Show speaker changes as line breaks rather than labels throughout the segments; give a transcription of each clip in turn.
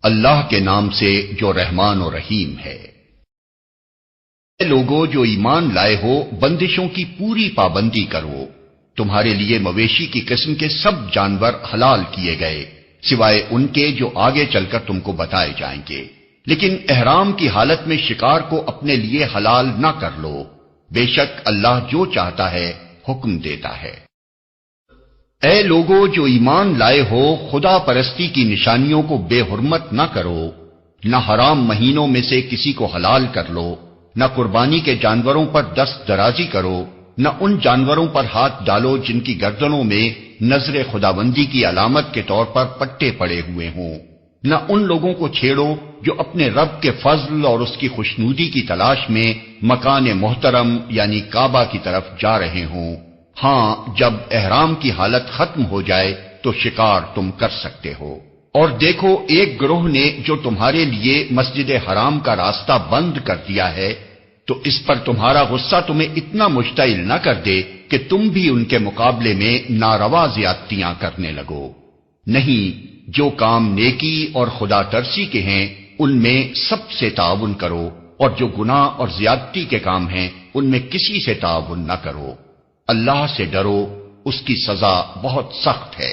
اللہ کے نام سے جو رحمان و رحیم ہے۔ اے لوگو جو ایمان لائے ہو، بندشوں کی پوری پابندی کرو۔ تمہارے لیے مویشی کی قسم کے سب جانور حلال کیے گئے، سوائے ان کے جو آگے چل کر تم کو بتائے جائیں گے، لیکن احرام کی حالت میں شکار کو اپنے لیے حلال نہ کر لو، بے شک اللہ جو چاہتا ہے حکم دیتا ہے۔ اے لوگو جو ایمان لائے ہو، خدا پرستی کی نشانیوں کو بے حرمت نہ کرو، نہ حرام مہینوں میں سے کسی کو حلال کر لو، نہ قربانی کے جانوروں پر دست درازی کرو، نہ ان جانوروں پر ہاتھ ڈالو جن کی گردنوں میں نظر خداوندی کی علامت کے طور پر پٹے پڑے ہوئے ہوں، نہ ان لوگوں کو چھیڑو جو اپنے رب کے فضل اور اس کی خوشنودی کی تلاش میں مکان محترم یعنی کعبہ کی طرف جا رہے ہوں۔ ہاں، جب احرام کی حالت ختم ہو جائے تو شکار تم کر سکتے ہو۔ اور دیکھو، ایک گروہ نے جو تمہارے لیے مسجد حرام کا راستہ بند کر دیا ہے، تو اس پر تمہارا غصہ تمہیں اتنا مشتعل نہ کر دے کہ تم بھی ان کے مقابلے میں ناروا زیادتیاں کرنے لگو۔ نہیں، جو کام نیکی اور خدا ترسی کے ہیں ان میں سب سے تعاون کرو، اور جو گناہ اور زیادتی کے کام ہیں ان میں کسی سے تعاون نہ کرو۔ اللہ سے ڈرو، اس کی سزا بہت سخت ہے۔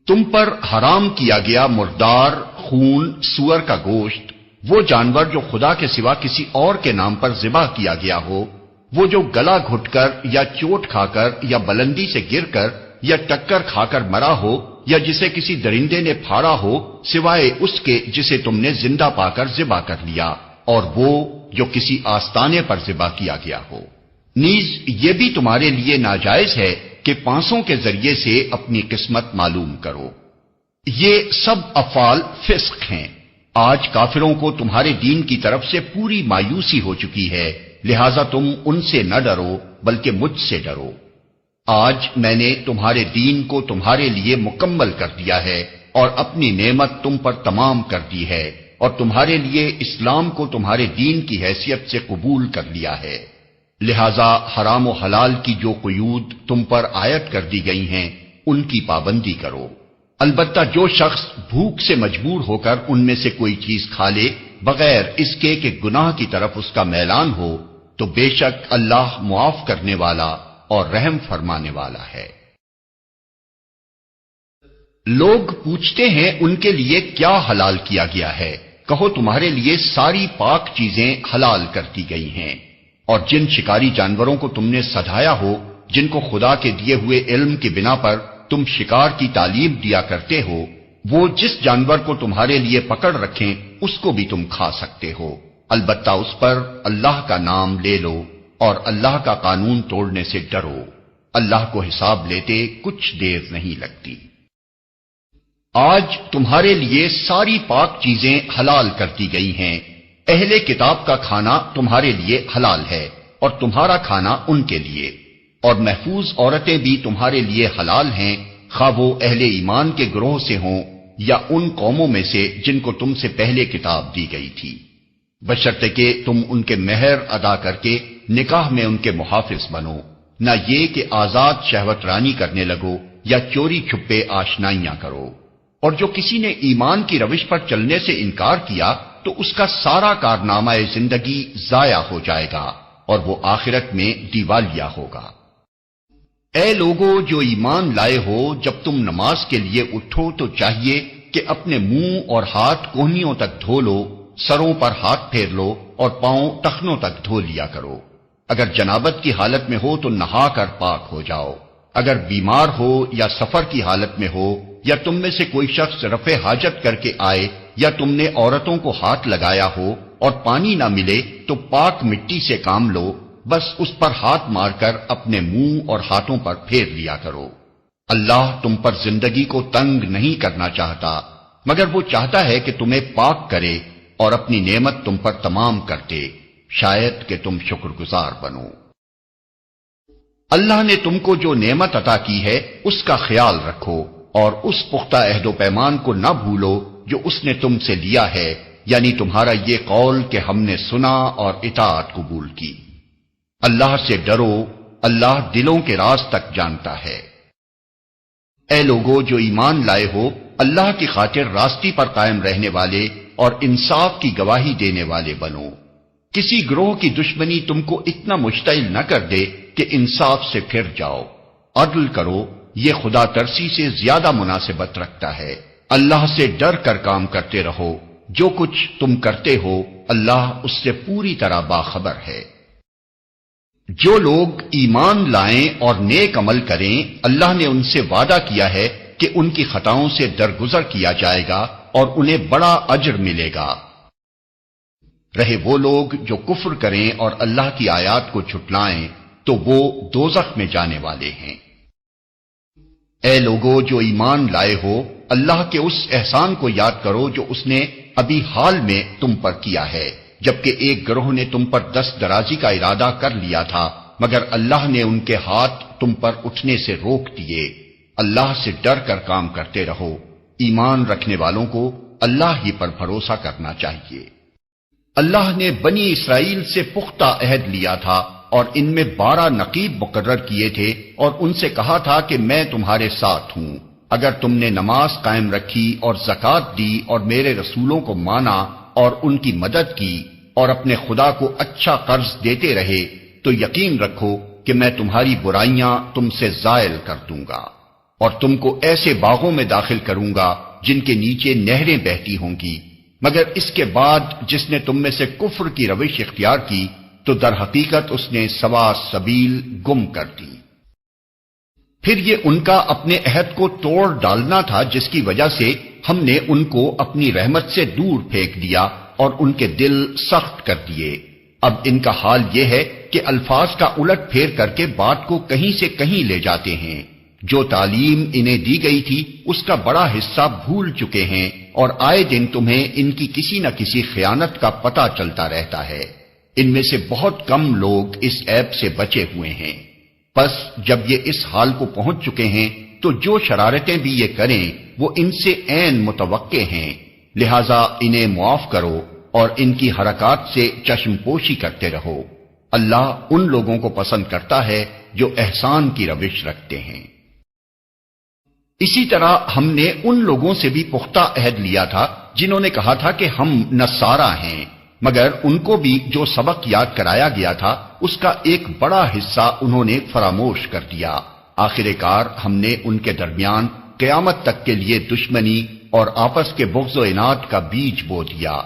تم پر حرام کیا گیا مردار، خون، سور کا گوشت، وہ جانور جو خدا کے سوا کسی اور کے نام پر ذبح کیا گیا ہو، وہ جو گلا گھٹ کر یا چوٹ کھا کر یا بلندی سے گر کر یا ٹکر کھا کر مرا ہو، یا جسے کسی درندے نے پھاڑا ہو، سوائے اس کے جسے تم نے زندہ پا کر ذبح کر لیا، اور وہ جو کسی آستانے پر ذبح کیا گیا ہو۔ نیز یہ بھی تمہارے لیے ناجائز ہے کہ پانسوں کے ذریعے سے اپنی قسمت معلوم کرو۔ یہ سب افعال فسق ہیں۔ آج کافروں کو تمہارے دین کی طرف سے پوری مایوسی ہو چکی ہے، لہذا تم ان سے نہ ڈرو بلکہ مجھ سے ڈرو۔ آج میں نے تمہارے دین کو تمہارے لیے مکمل کر دیا ہے اور اپنی نعمت تم پر تمام کر دی ہے، اور تمہارے لیے اسلام کو تمہارے دین کی حیثیت سے قبول کر لیا ہے۔ لہذا حرام و حلال کی جو قیود تم پر عائد کر دی گئی ہیں ان کی پابندی کرو۔ البتہ جو شخص بھوک سے مجبور ہو کر ان میں سے کوئی چیز کھا لے بغیر اس کے کہ گناہ کی طرف اس کا میلان ہو، تو بے شک اللہ معاف کرنے والا اور رحم فرمانے والا ہے۔ لوگ پوچھتے ہیں ان کے لیے کیا حلال کیا گیا ہے؟ کہو تمہارے لیے ساری پاک چیزیں حلال کر دی گئی ہیں، اور جن شکاری جانوروں کو تم نے سدھایا ہو، جن کو خدا کے دیے ہوئے علم کی بنا پر تم شکار کی تعلیم دیا کرتے ہو، وہ جس جانور کو تمہارے لیے پکڑ رکھیں اس کو بھی تم کھا سکتے ہو، البتہ اس پر اللہ کا نام لے لو اور اللہ کا قانون توڑنے سے ڈرو۔ اللہ کو حساب لیتے کچھ دیر نہیں لگتی۔ آج تمہارے لیے ساری پاک چیزیں حلال کر دی گئی ہیں۔ اہل کتاب کا کھانا تمہارے لیے حلال ہے اور تمہارا کھانا ان کے لیے، اور محفوظ عورتیں بھی تمہارے لیے حلال ہیں، خواہ وہ اہل ایمان کے گروہ سے ہوں یا ان قوموں میں سے جن کو تم سے پہلے کتاب دی گئی تھی، بشرطے کہ تم ان کے مہر ادا کر کے نکاح میں ان کے محافظ بنو، نہ یہ کہ آزاد شہوت رانی کرنے لگو یا چوری چھپے آشنائیاں کرو۔ اور جو کسی نے ایمان کی روش پر چلنے سے انکار کیا تو اس کا سارا کارنامہ زندگی ضائع ہو جائے گا اور وہ آخرت میں دیوالیہ ہوگا۔ اے لوگو جو ایمان لائے ہو، جب تم نماز کے لیے اٹھو تو چاہیے کہ اپنے منہ اور ہاتھ کوہنیوں تک دھو لو، سروں پر ہاتھ پھیر لو اور پاؤں ٹخنوں تک دھو لیا کرو۔ اگر جنابت کی حالت میں ہو تو نہا کر پاک ہو جاؤ۔ اگر بیمار ہو یا سفر کی حالت میں ہو، یا تم میں سے کوئی شخص رفع حاجت کر کے آئے، یا تم نے عورتوں کو ہاتھ لگایا ہو اور پانی نہ ملے تو پاک مٹی سے کام لو، بس اس پر ہاتھ مار کر اپنے منہ اور ہاتھوں پر پھیر لیا کرو۔ اللہ تم پر زندگی کو تنگ نہیں کرنا چاہتا، مگر وہ چاہتا ہے کہ تمہیں پاک کرے اور اپنی نعمت تم پر تمام کر دے، شاید کہ تم شکر گزار بنو۔ اللہ نے تم کو جو نعمت عطا کی ہے اس کا خیال رکھو، اور اس پختہ عہد و پیمان کو نہ بھولو جو اس نے تم سے لیا ہے، یعنی تمہارا یہ قول کہ ہم نے سنا اور اطاعت قبول کی۔ اللہ سے ڈرو، اللہ دلوں کے راز تک جانتا ہے۔ اے لوگو جو ایمان لائے ہو، اللہ کی خاطر راستی پر قائم رہنے والے اور انصاف کی گواہی دینے والے بنو۔ کسی گروہ کی دشمنی تم کو اتنا مشتعل نہ کر دے کہ انصاف سے پھر جاؤ۔ عدل کرو، یہ خدا ترسی سے زیادہ مناسبت رکھتا ہے۔ اللہ سے ڈر کر کام کرتے رہو، جو کچھ تم کرتے ہو اللہ اس سے پوری طرح باخبر ہے۔ جو لوگ ایمان لائیں اور نیک عمل کریں، اللہ نے ان سے وعدہ کیا ہے کہ ان کی خطاؤں سے درگزر کیا جائے گا اور انہیں بڑا اجر ملے گا۔ رہے وہ لوگ جو کفر کریں اور اللہ کی آیات کو جھٹلائیں تو وہ دوزخ میں جانے والے ہیں۔ اے لوگو جو ایمان لائے ہو، اللہ کے اس احسان کو یاد کرو جو اس نے ابھی حال میں تم پر کیا ہے، جبکہ ایک گروہ نے تم پر دست درازی کا ارادہ کر لیا تھا، مگر اللہ نے ان کے ہاتھ تم پر اٹھنے سے روک دیے۔ اللہ سے ڈر کر کام کرتے رہو۔ ایمان رکھنے والوں کو اللہ ہی پر بھروسہ کرنا چاہیے۔ اللہ نے بنی اسرائیل سے پختہ عہد لیا تھا اور ان میں 12 نقیب مقرر کیے تھے اور ان سے کہا تھا کہ میں تمہارے ساتھ ہوں، اگر تم نے نماز قائم رکھی اور زکوٰۃ دی اور میرے رسولوں کو مانا اور ان کی مدد کی اور اپنے خدا کو اچھا قرض دیتے رہے تو یقین رکھو کہ میں تمہاری برائیاں تم سے زائل کر دوں گا اور تم کو ایسے باغوں میں داخل کروں گا جن کے نیچے نہریں بہتی ہوں گی، مگر اس کے بعد جس نے تم میں سے کفر کی روش اختیار کی تو در حقیقت اس نے سوا سبیل گم کر دی۔ پھر یہ ان کا اپنے عہد کو توڑ ڈالنا تھا جس کی وجہ سے ہم نے ان کو اپنی رحمت سے دور پھینک دیا اور ان کے دل سخت کر دیے۔ اب ان کا حال یہ ہے کہ الفاظ کا الٹ پھیر کر کے بات کو کہیں سے کہیں لے جاتے ہیں۔ جو تعلیم انہیں دی گئی تھی اس کا بڑا حصہ بھول چکے ہیں اور آئے دن تمہیں ان کی کسی نہ کسی خیانت کا پتہ چلتا رہتا ہے۔ ان میں سے بہت کم لوگ اس عیب سے بچے ہوئے ہیں۔ پس جب یہ اس حال کو پہنچ چکے ہیں تو جو شرارتیں بھی یہ کریں وہ ان سے عین متوقع ہیں، لہذا انہیں معاف کرو اور ان کی حرکات سے چشم پوشی کرتے رہو۔ اللہ ان لوگوں کو پسند کرتا ہے جو احسان کی روش رکھتے ہیں۔ اسی طرح ہم نے ان لوگوں سے بھی پختہ عہد لیا تھا جنہوں نے کہا تھا کہ ہم نصارہ ہیں، مگر ان کو بھی جو سبق یاد کرایا گیا تھا اس کا ایک بڑا حصہ انہوں نے فراموش کر دیا۔ آخر کار ہم نے ان کے درمیان قیامت تک کے لیے دشمنی اور آپس کے بغض و عناد کا بیج بو دیا،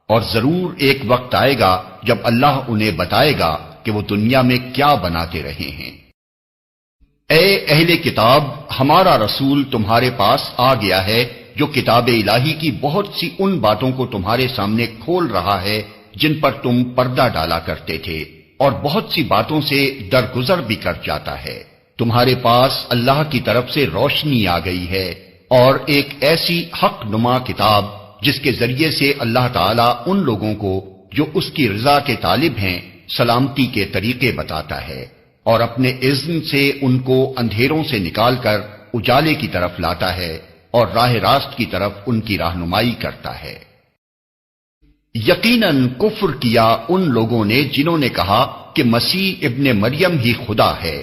اور ضرور ایک وقت آئے گا جب اللہ انہیں بتائے گا کہ وہ دنیا میں کیا بناتے رہے ہیں۔ اے اہل کتاب، ہمارا رسول تمہارے پاس آ گیا ہے جو کتاب الہی کی بہت سی ان باتوں کو تمہارے سامنے کھول رہا ہے جن پر تم پردہ ڈالا کرتے تھے، اور بہت سی باتوں سے درگزر بھی کر جاتا ہے۔ تمہارے پاس اللہ کی طرف سے روشنی آ گئی ہے اور ایک ایسی حق نما کتاب جس کے ذریعے سے اللہ تعالیٰ ان لوگوں کو جو اس کی رضا کے طالب ہیں سلامتی کے طریقے بتاتا ہے، اور اپنے اذن سے ان کو اندھیروں سے نکال کر اجالے کی طرف لاتا ہے اور راہ راست کی طرف ان کی رہنمائی کرتا ہے۔ یقیناً کفر کیا ان لوگوں نے جنہوں نے کہا کہ مسیح ابن مریم ہی خدا ہے۔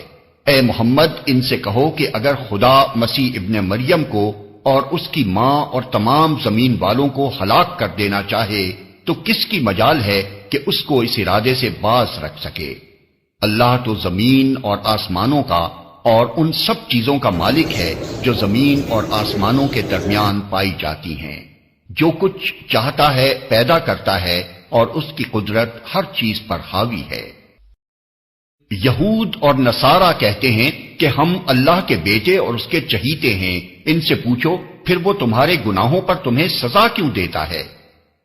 اے محمد ان سے کہو کہ اگر خدا مسیح ابن مریم کو اور اس کی ماں اور تمام زمین والوں کو ہلاک کر دینا چاہے تو کس کی مجال ہے کہ اس کو اس ارادے سے باز رکھ سکے؟ اللہ تو زمین اور آسمانوں کا اور ان سب چیزوں کا مالک ہے جو زمین اور آسمانوں کے درمیان پائی جاتی ہیں۔ جو کچھ چاہتا ہے پیدا کرتا ہے اور اس کی قدرت ہر چیز پر حاوی ہے۔ یہود اور نصارہ کہتے ہیں کہ ہم اللہ کے بیٹے اور اس کے چہیتے ہیں۔ ان سے پوچھو پھر وہ تمہارے گناہوں پر تمہیں سزا کیوں دیتا ہے؟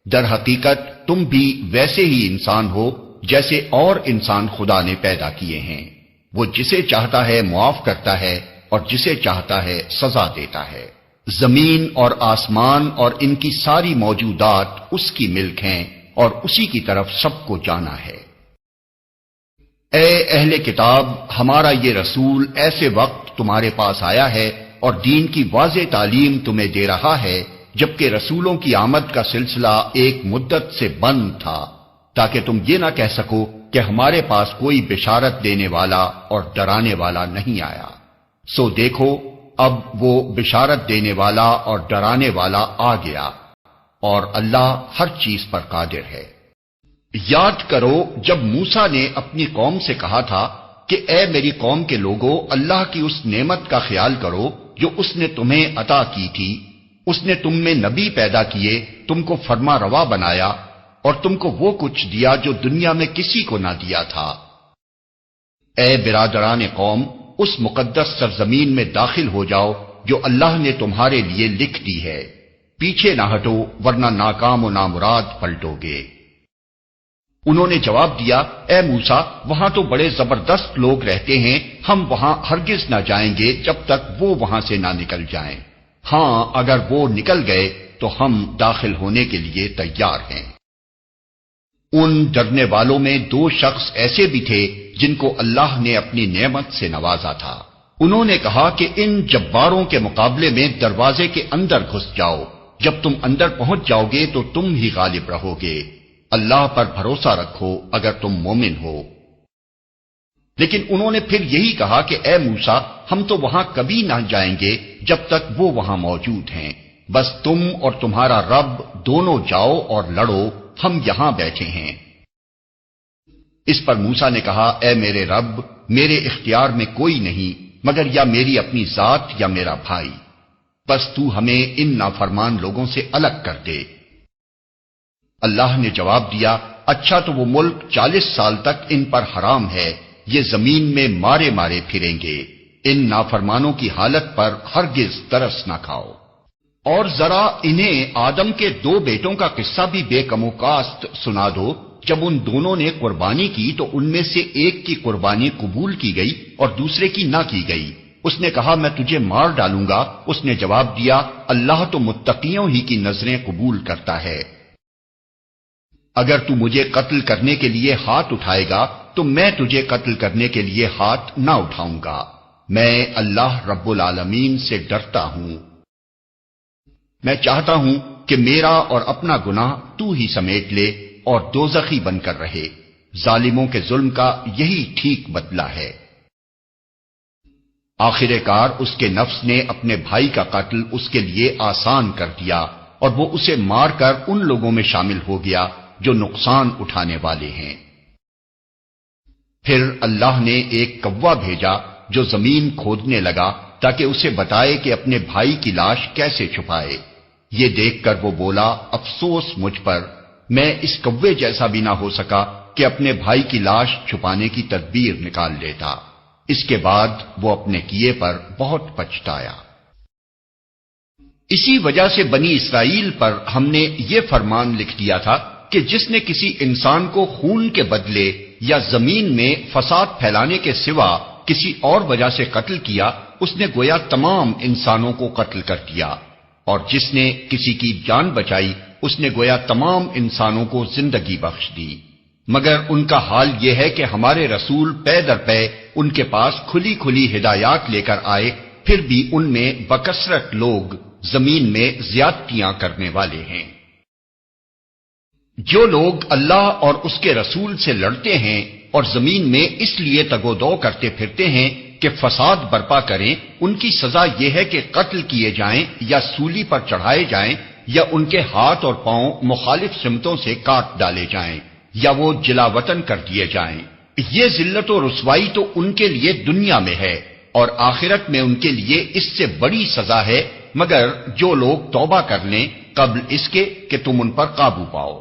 در حقیقت تم بھی ویسے ہی انسان ہو جیسے اور انسان خدا نے پیدا کیے ہیں۔ وہ جسے چاہتا ہے معاف کرتا ہے اور جسے چاہتا ہے سزا دیتا ہے۔ زمین اور آسمان اور ان کی ساری موجودات اس کی ملک ہیں اور اسی کی طرف سب کو جانا ہے۔ اے اہل کتاب، ہمارا یہ رسول ایسے وقت تمہارے پاس آیا ہے اور دین کی واضح تعلیم تمہیں دے رہا ہے جبکہ رسولوں کی آمد کا سلسلہ ایک مدت سے بند تھا، تاکہ تم یہ نہ کہہ سکو کہ ہمارے پاس کوئی بشارت دینے والا اور ڈرانے والا نہیں آیا۔ سو دیکھو اب وہ بشارت دینے والا اور ڈرانے والا آ گیا، اور اللہ ہر چیز پر قادر ہے۔ یاد کرو جب موسیٰ نے اپنی قوم سے کہا تھا کہ اے میری قوم کے لوگوں، اللہ کی اس نعمت کا خیال کرو جو اس نے تمہیں عطا کی تھی۔ اس نے تم میں نبی پیدا کیے، تم کو فرما روا بنایا، اور تم کو وہ کچھ دیا جو دنیا میں کسی کو نہ دیا تھا۔ اے برادران قوم، اس مقدس سرزمین میں داخل ہو جاؤ جو اللہ نے تمہارے لیے لکھ دی ہے، پیچھے نہ ہٹو ورنہ ناکام و نامراد پلٹو گے۔ انہوں نے جواب دیا، اے موسیٰ، وہاں تو بڑے زبردست لوگ رہتے ہیں، ہم وہاں ہرگز نہ جائیں گے جب تک وہ وہاں سے نہ نکل جائیں۔ ہاں اگر وہ نکل گئے تو ہم داخل ہونے کے لیے تیار ہیں۔ ان ڈرنے والوں میں دو شخص ایسے بھی تھے جن کو اللہ نے اپنی نعمت سے نوازا تھا۔ انہوں نے کہا کہ ان جباروں کے مقابلے میں دروازے کے اندر گھس جاؤ، جب تم اندر پہنچ جاؤ گے تو تم ہی غالب رہو گے۔ اللہ پر بھروسہ رکھو اگر تم مومن ہو۔ لیکن انہوں نے پھر یہی کہا کہ اے موسیٰ، ہم تو وہاں کبھی نہ جائیں گے جب تک وہ وہاں موجود ہیں، بس تم اور تمہارا رب دونوں جاؤ اور لڑو، ہم یہاں بیٹھے ہیں۔ اس پر موسیٰ نے کہا، اے میرے رب، میرے اختیار میں کوئی نہیں مگر یا میری اپنی ذات یا میرا بھائی، بس تو ہمیں ان نافرمان لوگوں سے الگ کر دے۔ اللہ نے جواب دیا، اچھا تو وہ ملک 40 سال تک ان پر حرام ہے، یہ زمین میں مارے مارے پھریں گے، ان نافرمانوں کی حالت پر ہرگز ترس نہ کھاؤ۔ اور ذرا انہیں آدم کے 2 بیٹوں کا قصہ بھی بے کم و کاست سنا دو۔ جب ان دونوں نے قربانی کی تو ان میں سے ایک کی قربانی قبول کی گئی اور دوسرے کی نہ کی گئی۔ اس نے کہا، میں تجھے مار ڈالوں گا۔ اس نے جواب دیا، اللہ تو متقیوں ہی کی نظریں قبول کرتا ہے۔ اگر تو مجھے قتل کرنے کے لیے ہاتھ اٹھائے گا تو میں تجھے قتل کرنے کے لیے ہاتھ نہ اٹھاؤں گا۔ میں اللہ رب العالمین سے ڈرتا ہوں۔ میں چاہتا ہوں کہ میرا اور اپنا گناہ تو ہی سمیٹ لے اور دوزخی بن کر رہے۔ ظالموں کے ظلم کا یہی ٹھیک بدلہ ہے۔ آخر کار اس کے نفس نے اپنے بھائی کا قتل اس کے لیے آسان کر دیا اور وہ اسے مار کر ان لوگوں میں شامل ہو گیا جو نقصان اٹھانے والے ہیں۔ پھر اللہ نے ایک کوا بھیجا جو زمین کھودنے لگا تاکہ اسے بتائے کہ اپنے بھائی کی لاش کیسے چھپائے۔ یہ دیکھ کر وہ بولا، افسوس مجھ پر، میں اس کوے جیسا بھی نہ ہو سکا کہ اپنے بھائی کی لاش چھپانے کی تدبیر نکال لیتا۔ اس کے بعد وہ اپنے کیے پر بہت پچھتایا۔ اسی وجہ سے بنی اسرائیل پر ہم نے یہ فرمان لکھ دیا تھا کہ جس نے کسی انسان کو خون کے بدلے یا زمین میں فساد پھیلانے کے سوا کسی اور وجہ سے قتل کیا، اس نے گویا تمام انسانوں کو قتل کر دیا، اور جس نے کسی کی جان بچائی اس نے گویا تمام انسانوں کو زندگی بخش دی۔ مگر ان کا حال یہ ہے کہ ہمارے رسول پے در پے ان کے پاس کھلی کھلی ہدایات لے کر آئے، پھر بھی ان میں بکثرت لوگ زمین میں زیادتیاں کرنے والے ہیں۔ جو لوگ اللہ اور اس کے رسول سے لڑتے ہیں اور زمین میں اس لیے تگ و دو کرتے پھرتے ہیں کہ فساد برپا کریں، ان کی سزا یہ ہے کہ قتل کیے جائیں یا سولی پر چڑھائے جائیں یا ان کے ہاتھ اور پاؤں مخالف سمتوں سے کاٹ ڈالے جائیں یا وہ جلا وطن کر دیے جائیں۔ یہ ذلت و رسوائی تو ان کے لیے دنیا میں ہے اور آخرت میں ان کے لیے اس سے بڑی سزا ہے، مگر جو لوگ توبہ کر لیں قبل اس کے کہ تم ان پر قابو پاؤ۔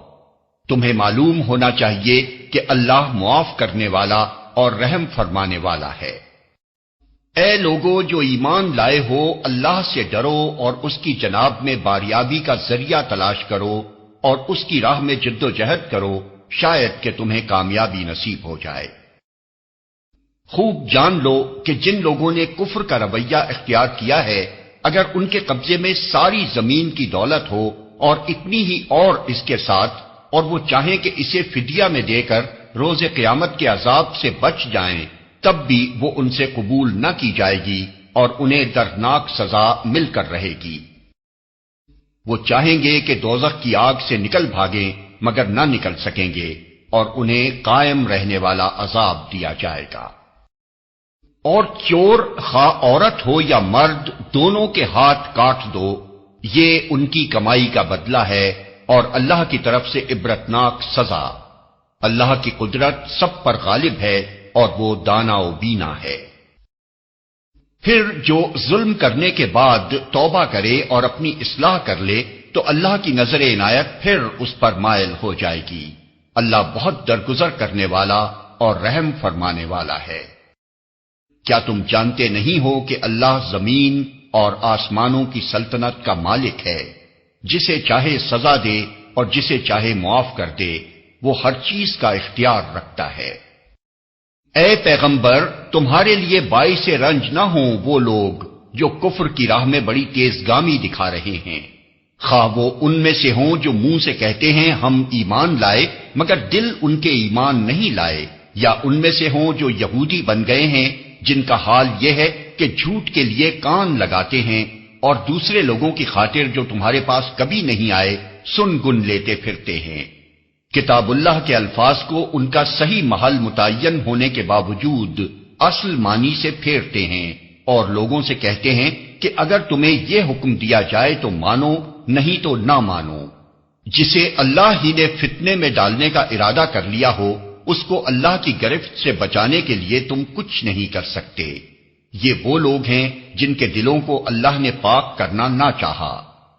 تمہیں معلوم ہونا چاہیے کہ اللہ معاف کرنے والا اور رحم فرمانے والا ہے۔ اے لوگو جو ایمان لائے ہو، اللہ سے ڈرو اور اس کی جناب میں باریابی کا ذریعہ تلاش کرو اور اس کی راہ میں جد و جہد کرو، شاید کہ تمہیں کامیابی نصیب ہو جائے۔ خوب جان لو کہ جن لوگوں نے کفر کا رویہ اختیار کیا ہے، اگر ان کے قبضے میں ساری زمین کی دولت ہو اور اتنی ہی اور اس کے ساتھ، اور وہ چاہیں کہ اسے فدیہ میں دے کر روز قیامت کے عذاب سے بچ جائیں، تب بھی وہ ان سے قبول نہ کی جائے گی اور انہیں دردناک سزا مل کر رہے گی۔ وہ چاہیں گے کہ دوزخ کی آگ سے نکل بھاگیں مگر نہ نکل سکیں گے اور انہیں قائم رہنے والا عذاب دیا جائے گا۔ اور چور خواہ عورت ہو یا مرد دونوں کے ہاتھ کاٹ دو، یہ ان کی کمائی کا بدلہ ہے اور اللہ کی طرف سے عبرتناک سزا۔ اللہ کی قدرت سب پر غالب ہے اور وہ دانا و بینا ہے۔ پھر جو ظلم کرنے کے بعد توبہ کرے اور اپنی اصلاح کر لے تو اللہ کی نظر عنایت پھر اس پر مائل ہو جائے گی۔ اللہ بہت درگزر کرنے والا اور رحم فرمانے والا ہے۔ کیا تم جانتے نہیں ہو کہ اللہ زمین اور آسمانوں کی سلطنت کا مالک ہے، جسے چاہے سزا دے اور جسے چاہے معاف کر دے، وہ ہر چیز کا اختیار رکھتا ہے۔ اے پیغمبر، تمہارے لیے باعث رنج نہ ہوں وہ لوگ جو کفر کی راہ میں بڑی تیزگامی دکھا رہے ہیں، خواہ وہ ان میں سے ہوں جو منہ سے کہتے ہیں ہم ایمان لائے مگر دل ان کے ایمان نہیں لائے، یا ان میں سے ہوں جو یہودی بن گئے ہیں جن کا حال یہ ہے کہ جھوٹ کے لیے کان لگاتے ہیں اور دوسرے لوگوں کی خاطر جو تمہارے پاس کبھی نہیں آئے سن گن لیتے پھرتے ہیں۔ کتاب اللہ کے الفاظ کو ان کا صحیح محل متعین ہونے کے باوجود اصل معنی سے پھیرتے ہیں اور لوگوں سے کہتے ہیں کہ اگر تمہیں یہ حکم دیا جائے تو مانو، نہیں تو نہ مانو۔ جسے اللہ ہی نے فتنے میں ڈالنے کا ارادہ کر لیا ہو اس کو اللہ کی گرفت سے بچانے کے لیے تم کچھ نہیں کر سکتے۔ یہ وہ لوگ ہیں جن کے دلوں کو اللہ نے پاک کرنا نہ چاہا،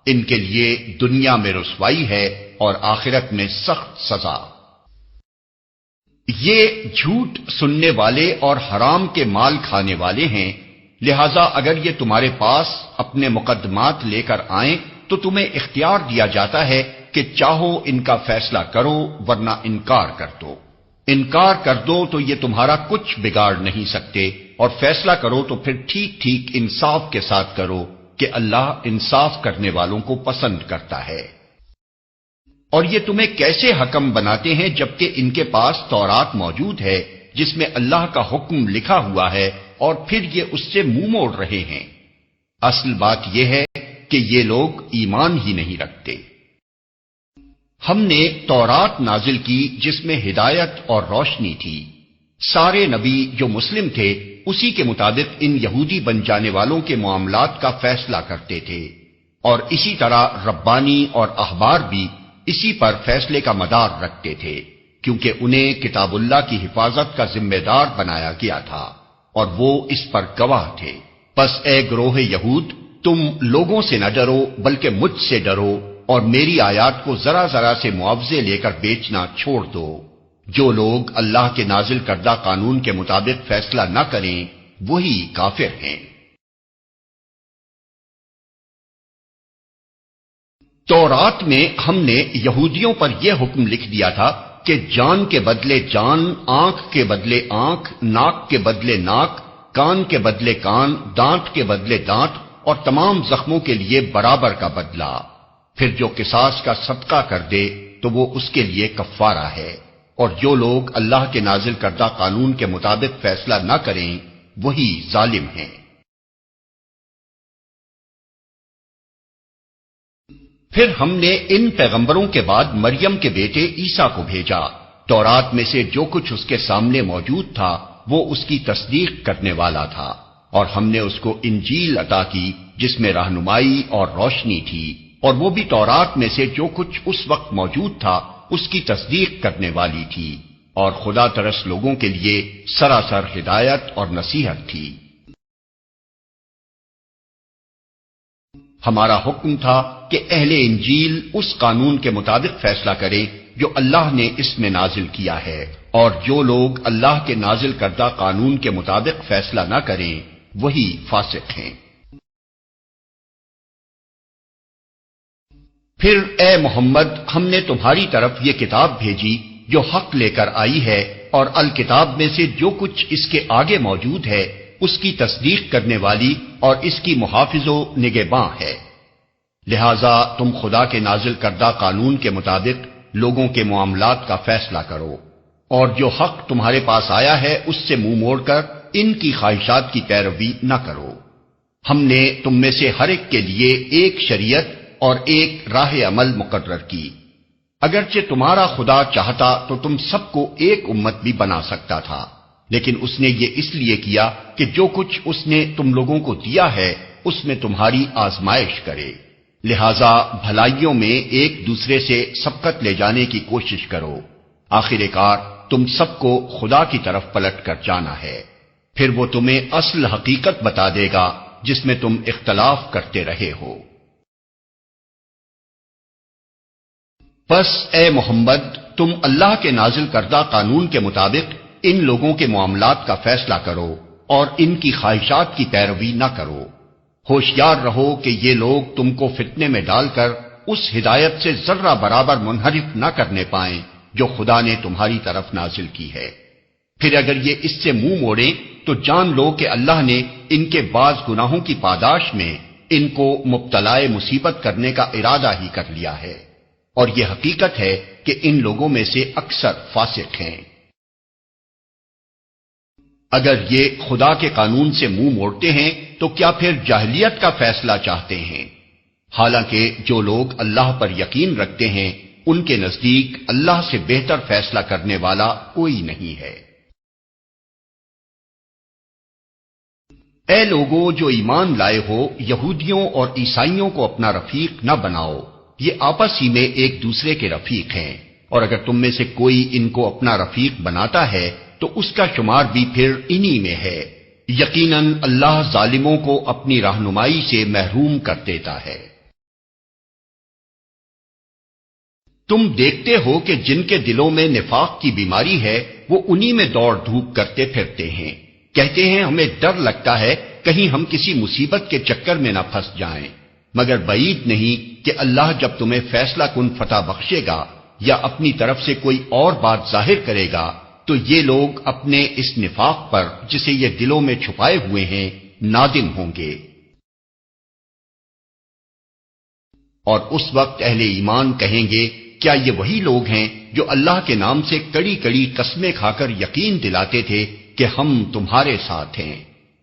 ان کے لیے دنیا میں رسوائی ہے اور آخرت میں سخت سزا۔ یہ جھوٹ سننے والے اور حرام کے مال کھانے والے ہیں، لہذا اگر یہ تمہارے پاس اپنے مقدمات لے کر آئیں تو تمہیں اختیار دیا جاتا ہے کہ چاہو ان کا فیصلہ کرو ورنہ انکار کر دو۔ انکار کر دو تو یہ تمہارا کچھ بگاڑ نہیں سکتے، اور فیصلہ کرو تو پھر ٹھیک ٹھیک انصاف کے ساتھ کرو کہ اللہ انصاف کرنے والوں کو پسند کرتا ہے۔ اور یہ تمہیں کیسے حکم بناتے ہیں جبکہ ان کے پاس تورات موجود ہے جس میں اللہ کا حکم لکھا ہوا ہے، اور پھر یہ اس سے منہ موڑ رہے ہیں۔ اصل بات یہ ہے کہ یہ لوگ ایمان ہی نہیں رکھتے۔ ہم نے تورات نازل کی جس میں ہدایت اور روشنی تھی۔ سارے نبی جو مسلم تھے اسی کے مطابق ان یہودی بن جانے والوں کے معاملات کا فیصلہ کرتے تھے، اور اسی طرح ربانی اور احبار بھی اسی پر فیصلے کا مدار رکھتے تھے، کیونکہ انہیں کتاب اللہ کی حفاظت کا ذمہ دار بنایا گیا تھا اور وہ اس پر گواہ تھے۔ پس اے گروہ یہود، تم لوگوں سے نہ ڈرو بلکہ مجھ سے ڈرو، اور میری آیات کو ذرا ذرا سے معاوضے لے کر بیچنا چھوڑ دو۔ جو لوگ اللہ کے نازل کردہ قانون کے مطابق فیصلہ نہ کریں وہی کافر ہیں۔ تورات میں ہم نے یہودیوں پر یہ حکم لکھ دیا تھا کہ جان کے بدلے جان، آنکھ کے بدلے آنکھ، ناک کے بدلے ناک، کان کے بدلے کان، دانت کے بدلے دانت، اور تمام زخموں کے لیے برابر کا بدلہ۔ پھر جو قصاص کا صدقہ کر دے تو وہ اس کے لیے کفارہ ہے، اور جو لوگ اللہ کے نازل کردہ قانون کے مطابق فیصلہ نہ کریں وہی ظالم ہیں۔ پھر ہم نے ان پیغمبروں کے بعد مریم کے بیٹے عیسیٰ کو بھیجا۔ تورات میں سے جو کچھ اس کے سامنے موجود تھا وہ اس کی تصدیق کرنے والا تھا، اور ہم نے اس کو انجیل عطا کی جس میں رہنمائی اور روشنی تھی، اور وہ بھی تورات میں سے جو کچھ اس وقت موجود تھا اس کی تصدیق کرنے والی تھی، اور خدا ترس لوگوں کے لیے سراسر ہدایت اور نصیحت تھی۔ ہمارا حکم تھا کہ اہل انجیل اس قانون کے مطابق فیصلہ کرے جو اللہ نے اس میں نازل کیا ہے، اور جو لوگ اللہ کے نازل کردہ قانون کے مطابق فیصلہ نہ کریں وہی فاسق ہیں۔ پھر اے محمد، ہم نے تمہاری طرف یہ کتاب بھیجی جو حق لے کر آئی ہے، اور الکتاب میں سے جو کچھ اس کے آگے موجود ہے اس کی تصدیق کرنے والی اور اس کی محافظ و نگہباں ہے۔ لہذا تم خدا کے نازل کردہ قانون کے مطابق لوگوں کے معاملات کا فیصلہ کرو، اور جو حق تمہارے پاس آیا ہے اس سے منہ موڑ کر ان کی خواہشات کی پیروی نہ کرو۔ ہم نے تم میں سے ہر ایک کے لیے ایک شریعت اور ایک راہ عمل مقرر کی۔ اگرچہ تمہارا خدا چاہتا تو تم سب کو ایک امت بھی بنا سکتا تھا، لیکن اس نے یہ اس لیے کیا کہ جو کچھ اس نے تم لوگوں کو دیا ہے اس میں تمہاری آزمائش کرے، لہذا بھلائیوں میں ایک دوسرے سے سبقت لے جانے کی کوشش کرو، آخر کار تم سب کو خدا کی طرف پلٹ کر جانا ہے، پھر وہ تمہیں اصل حقیقت بتا دے گا جس میں تم اختلاف کرتے رہے ہو۔ پس اے محمد تم اللہ کے نازل کردہ قانون کے مطابق ان لوگوں کے معاملات کا فیصلہ کرو اور ان کی خواہشات کی پیروی نہ کرو، ہوشیار رہو کہ یہ لوگ تم کو فتنے میں ڈال کر اس ہدایت سے ذرہ برابر منحرف نہ کرنے پائیں جو خدا نے تمہاری طرف نازل کی ہے، پھر اگر یہ اس سے منہ موڑیں تو جان لو کہ اللہ نے ان کے بعض گناہوں کی پاداش میں ان کو مبتلا مصیبت کرنے کا ارادہ ہی کر لیا ہے، اور یہ حقیقت ہے کہ ان لوگوں میں سے اکثر فاسق ہیں۔ اگر یہ خدا کے قانون سے منہ موڑتے ہیں تو کیا پھر جاہلیت کا فیصلہ چاہتے ہیں؟ حالانکہ جو لوگ اللہ پر یقین رکھتے ہیں ان کے نزدیک اللہ سے بہتر فیصلہ کرنے والا کوئی نہیں ہے۔ اے لوگو جو ایمان لائے ہو، یہودیوں اور عیسائیوں کو اپنا رفیق نہ بناؤ، یہ آپس ہی میں ایک دوسرے کے رفیق ہیں، اور اگر تم میں سے کوئی ان کو اپنا رفیق بناتا ہے تو اس کا شمار بھی پھر انہی میں ہے، یقیناً اللہ ظالموں کو اپنی رہنمائی سے محروم کر دیتا ہے۔ تم دیکھتے ہو کہ جن کے دلوں میں نفاق کی بیماری ہے وہ انہی میں دوڑ دھوپ کرتے پھرتے ہیں، کہتے ہیں ہمیں ڈر لگتا ہے کہیں ہم کسی مصیبت کے چکر میں نہ پھنس جائیں، مگر بعید نہیں کہ اللہ جب تمہیں فیصلہ کن فتح بخشے گا یا اپنی طرف سے کوئی اور بات ظاہر کرے گا تو یہ لوگ اپنے اس نفاق پر جسے یہ دلوں میں چھپائے ہوئے ہیں نادم ہوں گے۔ اور اس وقت اہل ایمان کہیں گے کیا یہ وہی لوگ ہیں جو اللہ کے نام سے کڑی کڑی قسمیں کھا کر یقین دلاتے تھے کہ ہم تمہارے ساتھ ہیں،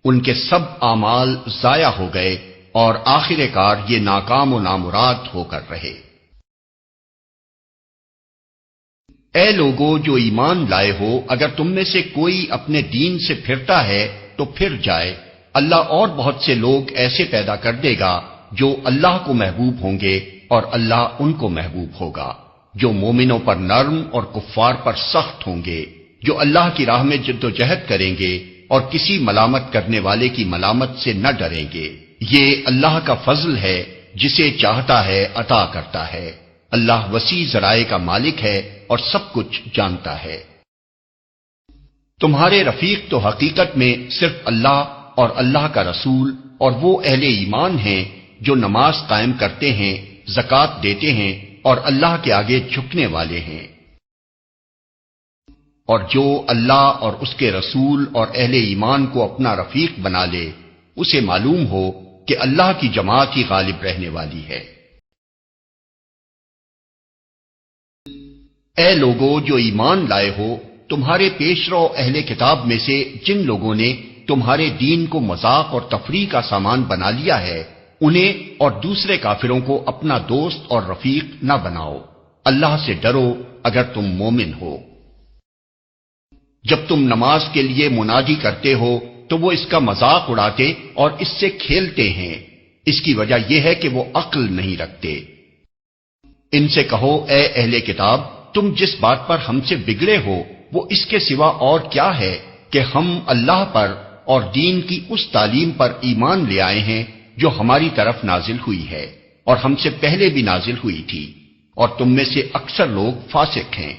ان کے سب اعمال ضائع ہو گئے اور آخر کار یہ ناکام و نامراد ہو کر رہے۔ اے لوگو جو ایمان لائے ہو، اگر تم میں سے کوئی اپنے دین سے پھرتا ہے تو پھر جائے، اللہ اور بہت سے لوگ ایسے پیدا کر دے گا جو اللہ کو محبوب ہوں گے اور اللہ ان کو محبوب ہوگا، جو مومنوں پر نرم اور کفار پر سخت ہوں گے، جو اللہ کی راہ میں جد و جہد کریں گے اور کسی ملامت کرنے والے کی ملامت سے نہ ڈریں گے۔ یہ اللہ کا فضل ہے، جسے چاہتا ہے عطا کرتا ہے، اللہ وسیع ذرائع کا مالک ہے اور سب کچھ جانتا ہے۔ تمہارے رفیق تو حقیقت میں صرف اللہ اور اللہ کا رسول اور وہ اہل ایمان ہیں جو نماز قائم کرتے ہیں، زکوٰۃ دیتے ہیں اور اللہ کے آگے جھکنے والے ہیں، اور جو اللہ اور اس کے رسول اور اہل ایمان کو اپنا رفیق بنا لے اسے معلوم ہو کہ اللہ کی جماعت ہی غالب رہنے والی ہے۔ اے لوگو جو ایمان لائے ہو، تمہارے پیشرو اہل کتاب میں سے جن لوگوں نے تمہارے دین کو مذاق اور تفریح کا سامان بنا لیا ہے، انہیں اور دوسرے کافروں کو اپنا دوست اور رفیق نہ بناؤ، اللہ سے ڈرو اگر تم مومن ہو۔ جب تم نماز کے لیے منادی کرتے ہو تو وہ اس کا مذاق اڑاتے اور اس سے کھیلتے ہیں، اس کی وجہ یہ ہے کہ وہ عقل نہیں رکھتے۔ ان سے کہو اے اہل کتاب، تم جس بات پر ہم سے بگڑے ہو وہ اس کے سوا اور کیا ہے کہ ہم اللہ پر اور دین کی اس تعلیم پر ایمان لے آئے ہیں جو ہماری طرف نازل ہوئی ہے اور ہم سے پہلے بھی نازل ہوئی تھی، اور تم میں سے اکثر لوگ فاسق ہیں۔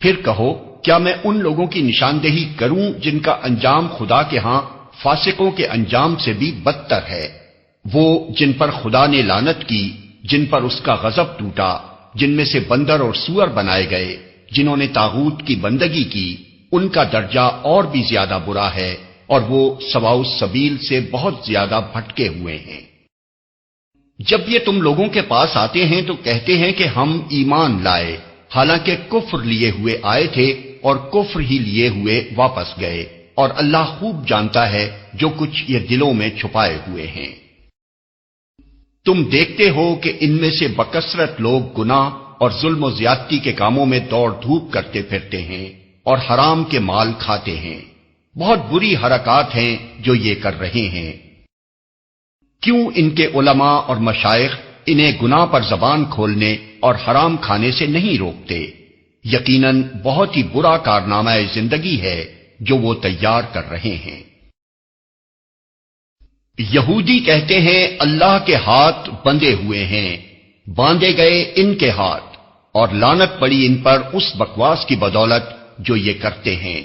پھر کہو کیا میں ان لوگوں کی نشاندہی کروں جن کا انجام خدا کے ہاں فاسقوں کے انجام سے بھی بدتر ہے، وہ جن پر خدا نے لعنت کی، جن پر اس کا غضب ٹوٹا، جن میں سے بندر اور سور بنائے گئے، جنہوں نے طاغوت کی بندگی کی، ان کا درجہ اور بھی زیادہ برا ہے اور وہ سواء السبیل سے بہت زیادہ بھٹکے ہوئے ہیں۔ جب یہ تم لوگوں کے پاس آتے ہیں تو کہتے ہیں کہ ہم ایمان لائے، حالانکہ کفر لیے ہوئے آئے تھے اور کفر ہی لیے ہوئے واپس گئے، اور اللہ خوب جانتا ہے جو کچھ یہ دلوں میں چھپائے ہوئے ہیں۔ تم دیکھتے ہو کہ ان میں سے بکثرت لوگ گناہ اور ظلم و زیادتی کے کاموں میں دوڑ دھوپ کرتے پھرتے ہیں، اور حرام کے مال کھاتے ہیں۔ بہت بری حرکات ہیں جو یہ کر رہے ہیں۔ کیوں ان کے علماء اور مشائخ انہیں گناہ پر زبان کھولنے اور حرام کھانے سے نہیں روکتے؟ یقیناً بہت ہی برا کارنامہ زندگی ہے جو وہ تیار کر رہے ہیں۔ یہودی کہتے ہیں اللہ کے ہاتھ بندھے ہوئے ہیں، باندھے گئے ان کے ہاتھ، اور لعنت پڑی ان پر اس بکواس کی بدولت جو یہ کرتے ہیں۔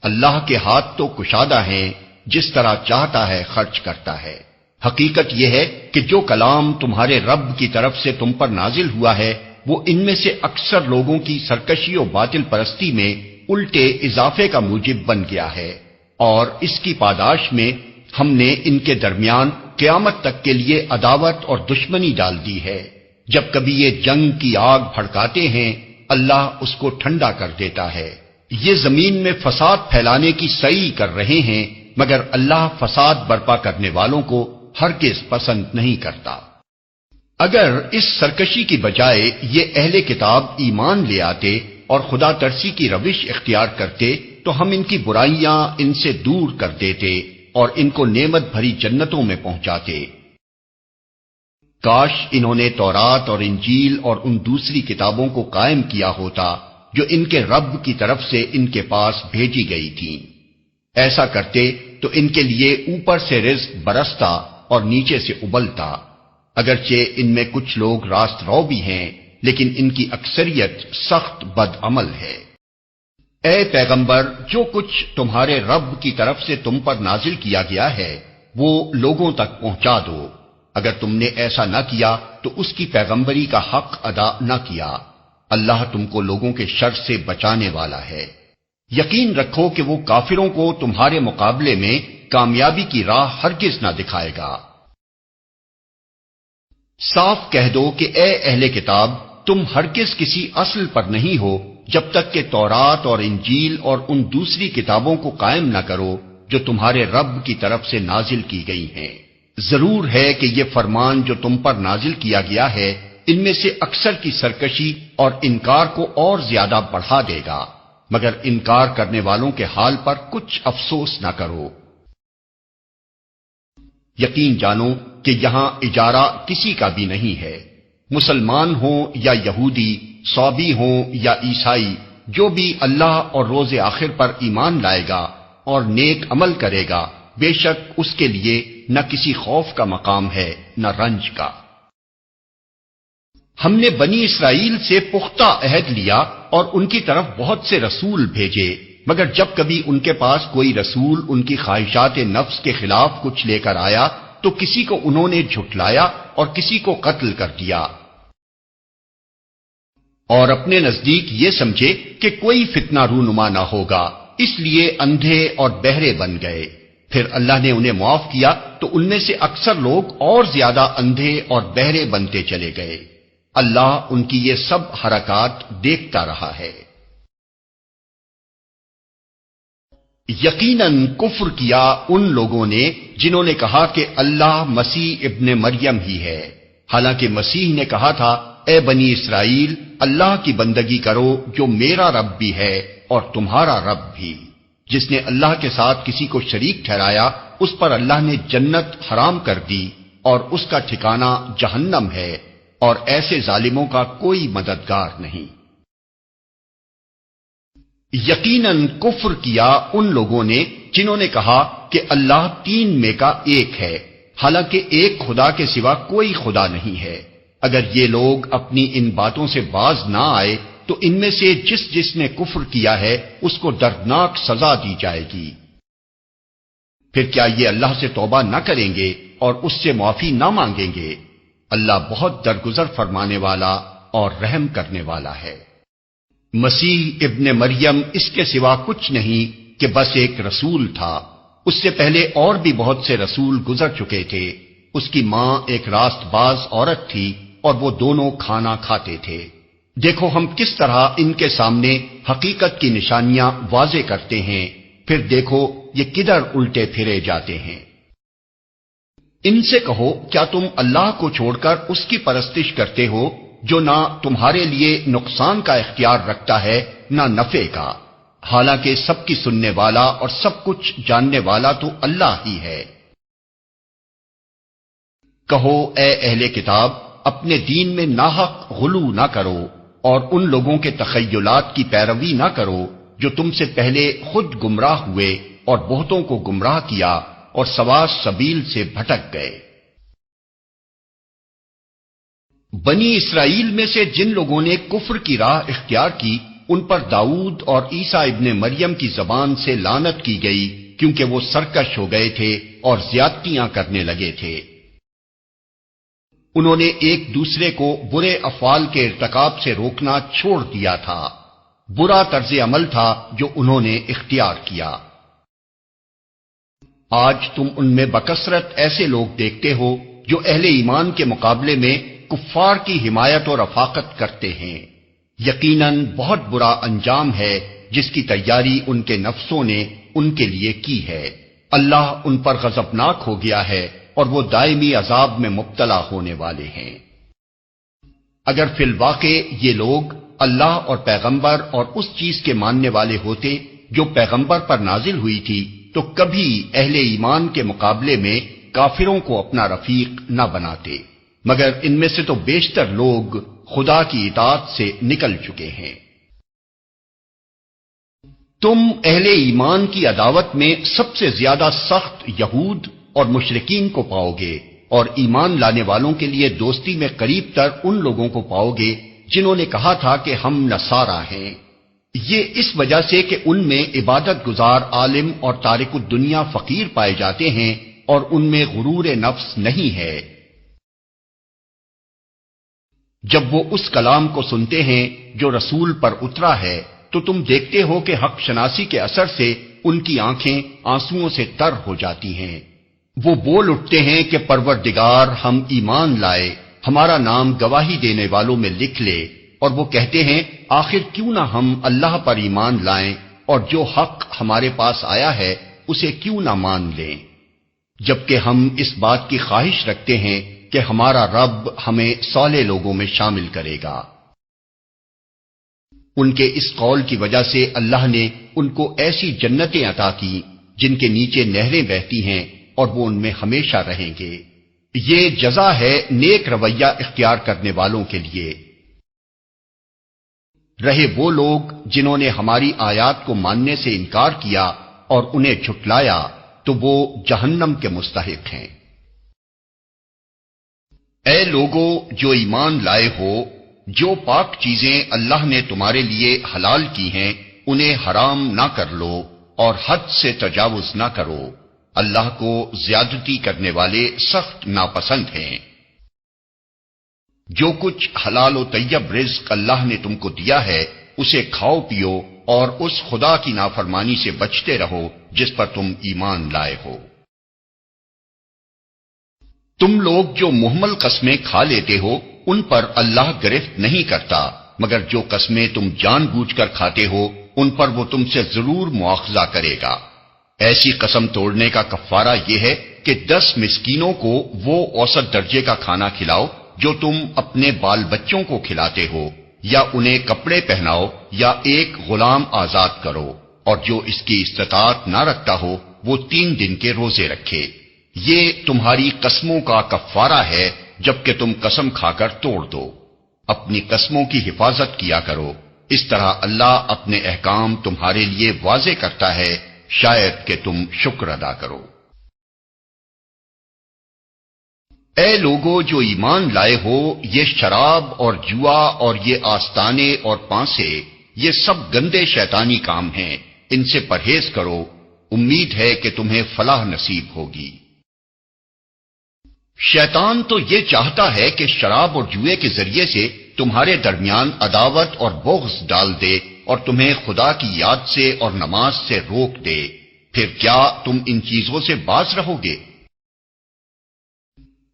اللہ کے ہاتھ تو کشادہ ہیں، جس طرح چاہتا ہے خرچ کرتا ہے۔ حقیقت یہ ہے کہ جو کلام تمہارے رب کی طرف سے تم پر نازل ہوا ہے وہ ان میں سے اکثر لوگوں کی سرکشی و باطل پرستی میں الٹے اضافے کا موجب بن گیا ہے، اور اس کی پاداش میں ہم نے ان کے درمیان قیامت تک کے لیے عداوت اور دشمنی ڈال دی ہے۔ جب کبھی یہ جنگ کی آگ بھڑکاتے ہیں اللہ اس کو ٹھنڈا کر دیتا ہے۔ یہ زمین میں فساد پھیلانے کی سعی کر رہے ہیں، مگر اللہ فساد برپا کرنے والوں کو ہرگز پسند نہیں کرتا۔ اگر اس سرکشی کی بجائے یہ اہل کتاب ایمان لے آتے اور خدا ترسی کی روش اختیار کرتے تو ہم ان کی برائیاں ان سے دور کر دیتے اور ان کو نعمت بھری جنتوں میں پہنچاتے۔ کاش انہوں نے تورات اور انجیل اور ان دوسری کتابوں کو قائم کیا ہوتا جو ان کے رب کی طرف سے ان کے پاس بھیجی گئی تھیں۔ ایسا کرتے تو ان کے لیے اوپر سے رزق برستا اور نیچے سے ابلتا۔ اگرچہ ان میں کچھ لوگ راست رو بھی ہیں، لیکن ان کی اکثریت سخت بد عمل ہے۔ اے پیغمبر، جو کچھ تمہارے رب کی طرف سے تم پر نازل کیا گیا ہے وہ لوگوں تک پہنچا دو۔ اگر تم نے ایسا نہ کیا تو اس کی پیغمبری کا حق ادا نہ کیا۔ اللہ تم کو لوگوں کے شر سے بچانے والا ہے۔ یقین رکھو کہ وہ کافروں کو تمہارے مقابلے میں کامیابی کی راہ ہرگز نہ دکھائے گا۔ صاف کہہ دو کہ اے اہل کتاب، تم ہرگز کسی اصل پر نہیں ہو جب تک کہ تورات اور انجیل اور ان دوسری کتابوں کو قائم نہ کرو جو تمہارے رب کی طرف سے نازل کی گئی ہیں۔ ضرور ہے کہ یہ فرمان جو تم پر نازل کیا گیا ہے ان میں سے اکثر کی سرکشی اور انکار کو اور زیادہ بڑھا دے گا، مگر انکار کرنے والوں کے حال پر کچھ افسوس نہ کرو۔ یقین جانو کہ یہاں اجارہ کسی کا بھی نہیں ہے، مسلمان ہوں یا یہودی، صابی ہوں یا عیسائی، جو بھی اللہ اور روز آخر پر ایمان لائے گا اور نیک عمل کرے گا، بے شک اس کے لیے نہ کسی خوف کا مقام ہے نہ رنج کا۔ ہم نے بنی اسرائیل سے پختہ عہد لیا اور ان کی طرف بہت سے رسول بھیجے، مگر جب کبھی ان کے پاس کوئی رسول ان کی خواہشات نفس کے خلاف کچھ لے کر آیا تو کسی کو انہوں نے جھٹلایا اور کسی کو قتل کر دیا، اور اپنے نزدیک یہ سمجھے کہ کوئی فتنہ رونما نہ ہوگا، اس لیے اندھے اور بہرے بن گئے۔ پھر اللہ نے انہیں معاف کیا تو ان میں سے اکثر لوگ اور زیادہ اندھے اور بہرے بنتے چلے گئے۔ اللہ ان کی یہ سب حرکات دیکھتا رہا ہے۔ یقیناً کفر کیا ان لوگوں نے جنہوں نے کہا کہ اللہ مسیح ابن مریم ہی ہے، حالانکہ مسیح نے کہا تھا اے بنی اسرائیل، اللہ کی بندگی کرو جو میرا رب بھی ہے اور تمہارا رب بھی۔ جس نے اللہ کے ساتھ کسی کو شریک ٹھہرایا اس پر اللہ نے جنت حرام کر دی اور اس کا ٹھکانہ جہنم ہے، اور ایسے ظالموں کا کوئی مددگار نہیں۔ یقیناً کفر کیا ان لوگوں نے جنہوں نے کہا کہ اللہ تین میں کا ایک ہے، حالانکہ ایک خدا کے سوا کوئی خدا نہیں ہے۔ اگر یہ لوگ اپنی ان باتوں سے باز نہ آئے تو ان میں سے جس نے کفر کیا ہے اس کو دردناک سزا دی جائے گی۔ پھر کیا یہ اللہ سے توبہ نہ کریں گے اور اس سے معافی نہ مانگیں گے؟ اللہ بہت درگزر فرمانے والا اور رحم کرنے والا ہے۔ مسیح ابن مریم اس کے سوا کچھ نہیں کہ بس ایک رسول تھا، اس سے پہلے اور بھی بہت سے رسول گزر چکے تھے۔ اس کی ماں ایک راست باز عورت تھی اور وہ دونوں کھانا کھاتے تھے۔ دیکھو ہم کس طرح ان کے سامنے حقیقت کی نشانیاں واضح کرتے ہیں، پھر دیکھو یہ کدھر الٹے پھرے جاتے ہیں۔ ان سے کہو کیا تم اللہ کو چھوڑ کر اس کی پرستش کرتے ہو جو نہ تمہارے لیے نقصان کا اختیار رکھتا ہے نہ نفع کا؟ حالانکہ سب کی سننے والا اور سب کچھ جاننے والا تو اللہ ہی ہے۔ کہو اے اہل کتاب، اپنے دین میں ناحق غلو نہ کرو اور ان لوگوں کے تخیلات کی پیروی نہ کرو جو تم سے پہلے خود گمراہ ہوئے اور بہتوں کو گمراہ کیا اور سواء سبیل سے بھٹک گئے۔ بنی اسرائیل میں سے جن لوگوں نے کفر کی راہ اختیار کی، ان پر داؤد اور عیسیٰ ابن مریم کی زبان سے لعنت کی گئی، کیونکہ وہ سرکش ہو گئے تھے اور زیادتیاں کرنے لگے تھے۔ انہوں نے ایک دوسرے کو برے افعال کے ارتکاب سے روکنا چھوڑ دیا تھا۔ برا طرز عمل تھا جو انہوں نے اختیار کیا۔ آج تم ان میں بکثرت ایسے لوگ دیکھتے ہو جو اہل ایمان کے مقابلے میں کفار کی حمایت اور رفاقت کرتے ہیں۔ یقیناً بہت برا انجام ہے جس کی تیاری ان کے نفسوں نے ان کے لیے کی ہے۔ اللہ ان پر غضبناک ہو گیا ہے اور وہ دائمی عذاب میں مبتلا ہونے والے ہیں۔ اگر فی الواقع یہ لوگ اللہ اور پیغمبر اور اس چیز کے ماننے والے ہوتے جو پیغمبر پر نازل ہوئی تھی تو کبھی اہل ایمان کے مقابلے میں کافروں کو اپنا رفیق نہ بناتے، مگر ان میں سے تو بیشتر لوگ خدا کی اطاعت سے نکل چکے ہیں۔ تم اہل ایمان کی عداوت میں سب سے زیادہ سخت یہود اور مشرکین کو پاؤ گے، اور ایمان لانے والوں کے لیے دوستی میں قریب تر ان لوگوں کو پاؤ گے جنہوں نے کہا تھا کہ ہم نصارہ ہیں۔ یہ اس وجہ سے کہ ان میں عبادت گزار عالم اور تارک الدنیا فقیر پائے جاتے ہیں اور ان میں غرور نفس نہیں ہے۔ جب وہ اس کلام کو سنتے ہیں جو رسول پر اترا ہے تو تم دیکھتے ہو کہ حق شناسی کے اثر سے ان کی آنکھیں آنسوؤں سے تر ہو جاتی ہیں۔ وہ بول اٹھتے ہیں کہ پروردگار، ہم ایمان لائے، ہمارا نام گواہی دینے والوں میں لکھ لے، اور وہ کہتے ہیں آخر کیوں نہ ہم اللہ پر ایمان لائیں اور جو حق ہمارے پاس آیا ہے اسے کیوں نہ مان لیں، جبکہ ہم اس بات کی خواہش رکھتے ہیں کہ ہمارا رب ہمیں صالح لوگوں میں شامل کرے گا۔ ان کے اس قول کی وجہ سے اللہ نے ان کو ایسی جنتیں عطا کی جن کے نیچے نہریں بہتی ہیں اور وہ ان میں ہمیشہ رہیں گے۔ یہ جزا ہے نیک رویہ اختیار کرنے والوں کے لیے۔ رہے وہ لوگ جنہوں نے ہماری آیات کو ماننے سے انکار کیا اور انہیں جھٹلایا تو وہ جہنم کے مستحق ہیں۔ اے لوگو جو ایمان لائے ہو، جو پاک چیزیں اللہ نے تمہارے لیے حلال کی ہیں انہیں حرام نہ کر لو اور حد سے تجاوز نہ کرو، اللہ کو زیادتی کرنے والے سخت ناپسند ہیں۔ جو کچھ حلال و طیب رزق اللہ نے تم کو دیا ہے اسے کھاؤ پیو اور اس خدا کی نافرمانی سے بچتے رہو جس پر تم ایمان لائے ہو۔ تم لوگ جو محمل قسمیں کھا لیتے ہو ان پر اللہ گرفت نہیں کرتا، مگر جو قسمیں تم جان بوجھ کر کھاتے ہو ان پر وہ تم سے ضرور مواخذہ کرے گا۔ ایسی قسم توڑنے کا کفارہ یہ ہے کہ 10 مسکینوں کو وہ اوسط درجے کا کھانا کھلاؤ جو تم اپنے بال بچوں کو کھلاتے ہو، یا انہیں کپڑے پہناؤ یا ایک غلام آزاد کرو، اور جو اس کی استطاعت نہ رکھتا ہو وہ 3 دن کے روزے رکھے۔ یہ تمہاری قسموں کا کفارہ ہے جبکہ تم قسم کھا کر توڑ دو۔ اپنی قسموں کی حفاظت کیا کرو، اس طرح اللہ اپنے احکام تمہارے لیے واضح کرتا ہے، شاید کہ تم شکر ادا کرو۔ اے لوگو جو ایمان لائے ہو، یہ شراب اور جوا اور یہ آستانے اور پانسے، یہ سب گندے شیطانی کام ہیں، ان سے پرہیز کرو، امید ہے کہ تمہیں فلاح نصیب ہوگی۔ شیطان تو یہ چاہتا ہے کہ شراب اور جوئے کے ذریعے سے تمہارے درمیان عداوت اور بغض ڈال دے اور تمہیں خدا کی یاد سے اور نماز سے روک دے، پھر کیا تم ان چیزوں سے باز رہو گے؟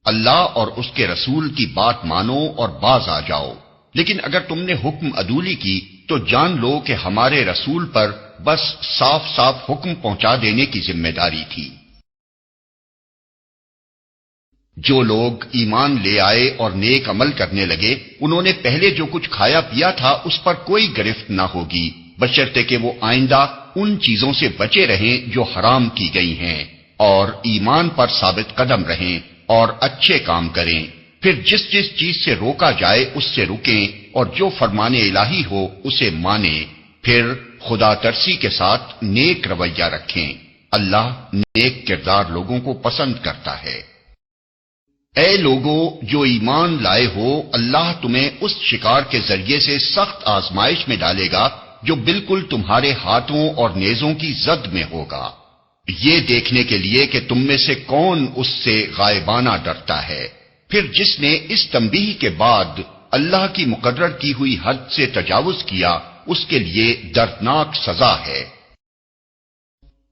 اللہ اور اس کے رسول کی بات مانو اور باز آ جاؤ، لیکن اگر تم نے حکم عدولی کی تو جان لو کہ ہمارے رسول پر بس صاف صاف حکم پہنچا دینے کی ذمہ داری تھی۔ جو لوگ ایمان لے آئے اور نیک عمل کرنے لگے انہوں نے پہلے جو کچھ کھایا پیا تھا اس پر کوئی گرفت نہ ہوگی، بشرطے کہ وہ آئندہ ان چیزوں سے بچے رہیں جو حرام کی گئی ہیں، اور ایمان پر ثابت قدم رہیں اور اچھے کام کریں۔ پھر جس جس چیز سے روکا جائے اس سے رکیں، اور جو فرمان الہی ہو اسے مانیں، پھر خدا ترسی کے ساتھ نیک رویہ رکھیں۔ اللہ نیک کردار لوگوں کو پسند کرتا ہے۔ اے لوگو جو ایمان لائے ہو، اللہ تمہیں اس شکار کے ذریعے سے سخت آزمائش میں ڈالے گا جو بالکل تمہارے ہاتھوں اور نیزوں کی زد میں ہوگا، یہ دیکھنے کے لیے کہ تم میں سے کون اس سے غائبانہ ڈرتا ہے۔ پھر جس نے اس تنبیہ کے بعد اللہ کی مقرر کی ہوئی حد سے تجاوز کیا اس کے لیے دردناک سزا ہے۔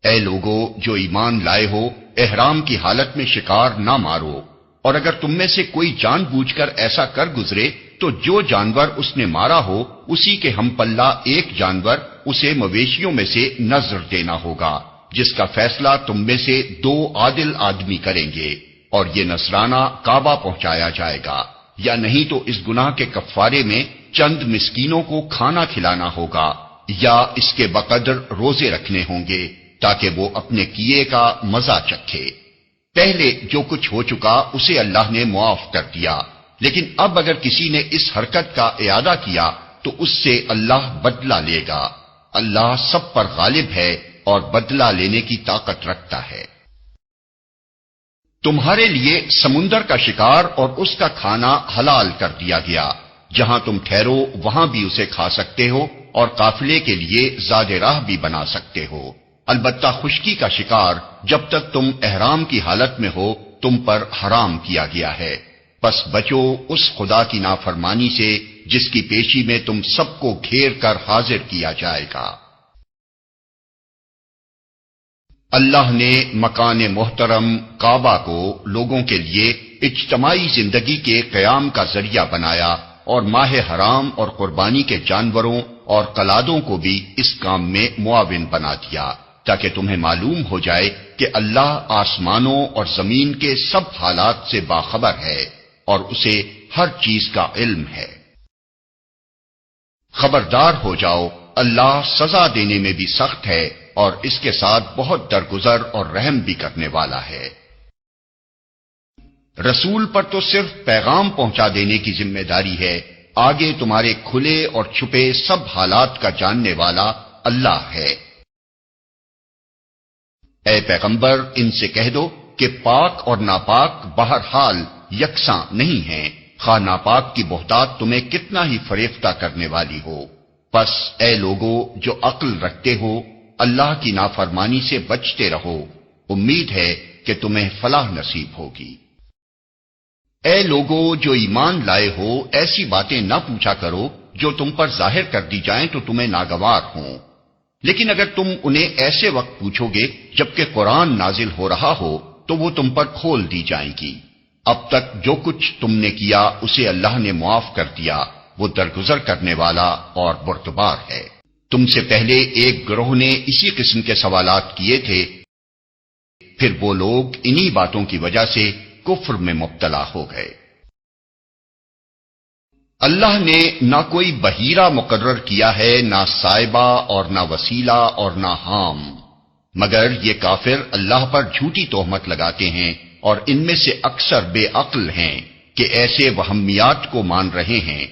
اے لوگو جو ایمان لائے ہو، احرام کی حالت میں شکار نہ مارو، اور اگر تم میں سے کوئی جان بوجھ کر ایسا کر گزرے تو جو جانور اس نے مارا ہو اسی کے ہم پلہ ایک جانور اسے مویشیوں میں سے نذر دینا ہوگا، جس کا فیصلہ تم میں سے 2 عادل آدمی کریں گے، اور یہ نذرانہ کعبہ پہنچایا جائے گا، یا نہیں تو اس گناہ کے کفارے میں چند مسکینوں کو کھانا کھلانا ہوگا، یا اس کے بقدر روزے رکھنے ہوں گے تاکہ وہ اپنے کیے کا مزہ چکھے۔ پہلے جو کچھ ہو چکا اسے اللہ نے معاف کر دیا، لیکن اب اگر کسی نے اس حرکت کا اعادہ کیا تو اس سے اللہ بدلہ لے گا۔ اللہ سب پر غالب ہے اور بدلہ لینے کی طاقت رکھتا ہے۔ تمہارے لیے سمندر کا شکار اور اس کا کھانا حلال کر دیا گیا، جہاں تم ٹھہرو وہاں بھی اسے کھا سکتے ہو، اور قافلے کے لیے زاد راہ بھی بنا سکتے ہو۔ البتہ خشکی کا شکار جب تک تم احرام کی حالت میں ہو تم پر حرام کیا گیا ہے، پس بچو اس خدا کی نافرمانی سے جس کی پیشی میں تم سب کو گھیر کر حاضر کیا جائے گا۔ اللہ نے مکان محترم کعبہ کو لوگوں کے لیے اجتماعی زندگی کے قیام کا ذریعہ بنایا، اور ماہ حرام اور قربانی کے جانوروں اور قلادوں کو بھی اس کام میں معاون بنا دیا، تاکہ تمہیں معلوم ہو جائے کہ اللہ آسمانوں اور زمین کے سب حالات سے باخبر ہے اور اسے ہر چیز کا علم ہے۔ خبردار ہو جاؤ، اللہ سزا دینے میں بھی سخت ہے اور اس کے ساتھ بہت درگزر اور رحم بھی کرنے والا ہے۔ رسول پر تو صرف پیغام پہنچا دینے کی ذمہ داری ہے، آگے تمہارے کھلے اور چھپے سب حالات کا جاننے والا اللہ ہے۔ اے پیغمبر ان سے کہہ دو کہ پاک اور ناپاک بہرحال یکساں نہیں ہیں، خواہ ناپاک کی بہتات تمہیں کتنا ہی فریفتہ کرنے والی ہو۔ پس اے لوگو جو عقل رکھتے ہو، اللہ کی نافرمانی سے بچتے رہو، امید ہے کہ تمہیں فلاح نصیب ہوگی۔ اے لوگو جو ایمان لائے ہو، ایسی باتیں نہ پوچھا کرو جو تم پر ظاہر کر دی جائیں تو تمہیں ناگوار ہوں، لیکن اگر تم انہیں ایسے وقت پوچھو گے جبکہ قرآن نازل ہو رہا ہو تو وہ تم پر کھول دی جائیں گی۔ اب تک جو کچھ تم نے کیا اسے اللہ نے معاف کر دیا، وہ درگزر کرنے والا اور بردبار ہے۔ تم سے پہلے ایک گروہ نے اسی قسم کے سوالات کیے تھے، پھر وہ لوگ انہی باتوں کی وجہ سے کفر میں مبتلا ہو گئے۔ اللہ نے نہ کوئی بحیرہ مقرر کیا ہے، نہ سائبہ اور نہ وسیلہ اور نہ حام، مگر یہ کافر اللہ پر جھوٹی تہمت لگاتے ہیں، اور ان میں سے اکثر بے عقل ہیں کہ ایسے وہمیات کو مان رہے ہیں۔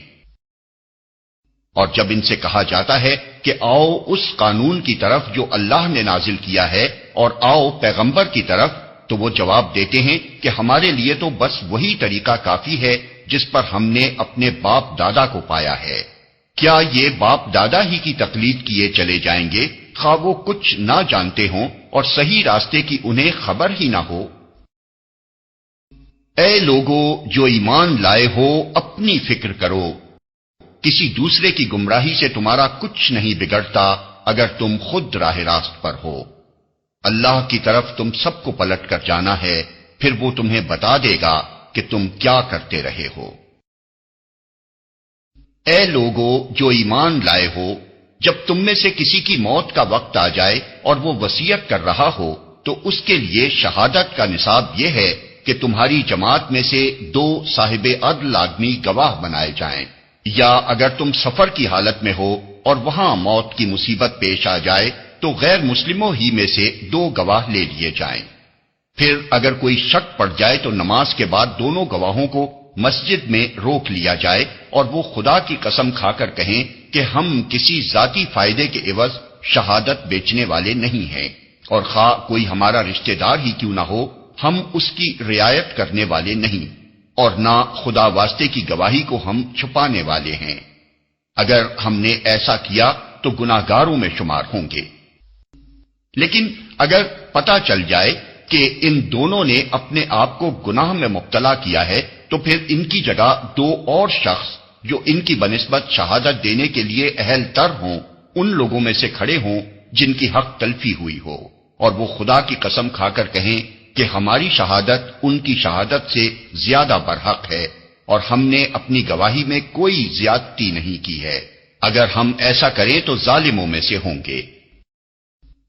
اور جب ان سے کہا جاتا ہے کہ آؤ اس قانون کی طرف جو اللہ نے نازل کیا ہے اور آؤ پیغمبر کی طرف، تو وہ جواب دیتے ہیں کہ ہمارے لیے تو بس وہی طریقہ کافی ہے جس پر ہم نے اپنے باپ دادا کو پایا ہے۔ کیا یہ باپ دادا ہی کی تقلید کیے چلے جائیں گے، خواہ وہ کچھ نہ جانتے ہوں اور صحیح راستے کی انہیں خبر ہی نہ ہو؟ اے لوگو جو ایمان لائے ہو، اپنی فکر کرو، کسی دوسرے کی گمراہی سے تمہارا کچھ نہیں بگڑتا اگر تم خود راہ راست پر ہو۔ اللہ کی طرف تم سب کو پلٹ کر جانا ہے، پھر وہ تمہیں بتا دے گا کہ تم کیا کرتے رہے ہو۔ اے لوگو جو ایمان لائے ہو، جب تم میں سے کسی کی موت کا وقت آ جائے اور وہ وصیت کر رہا ہو تو اس کے لیے شہادت کا نصاب یہ ہے کہ تمہاری جماعت میں سے 2 صاحب عدل آدمی گواہ بنائے جائیں، یا اگر تم سفر کی حالت میں ہو اور وہاں موت کی مصیبت پیش آ جائے تو غیر مسلموں ہی میں سے 2 گواہ لے لیے جائیں۔ پھر اگر کوئی شک پڑ جائے تو نماز کے بعد دونوں گواہوں کو مسجد میں روک لیا جائے اور وہ خدا کی قسم کھا کر کہیں کہ ہم کسی ذاتی فائدے کے عوض شہادت بیچنے والے نہیں ہیں، اور خواہ کوئی ہمارا رشتہ دار ہی کیوں نہ ہو ہم اس کی رعایت کرنے والے نہیں، اور نہ خدا واسطے کی گواہی کو ہم چھپانے والے ہیں۔ اگر ہم نے ایسا کیا تو گناہگاروں میں شمار ہوں گے۔ لیکن اگر پتہ چل جائے کہ ان دونوں نے اپنے آپ کو گناہ میں مبتلا کیا ہے تو پھر ان کی جگہ 2 اور شخص جو ان کی بنسبت شہادت دینے کے لیے اہل تر ہوں ان لوگوں میں سے کھڑے ہوں جن کی حق تلفی ہوئی ہو، اور وہ خدا کی قسم کھا کر کہیں کہ ہماری شہادت ان کی شہادت سے زیادہ برحق ہے اور ہم نے اپنی گواہی میں کوئی زیادتی نہیں کی ہے۔ اگر ہم ایسا کریں تو ظالموں میں سے ہوں گے۔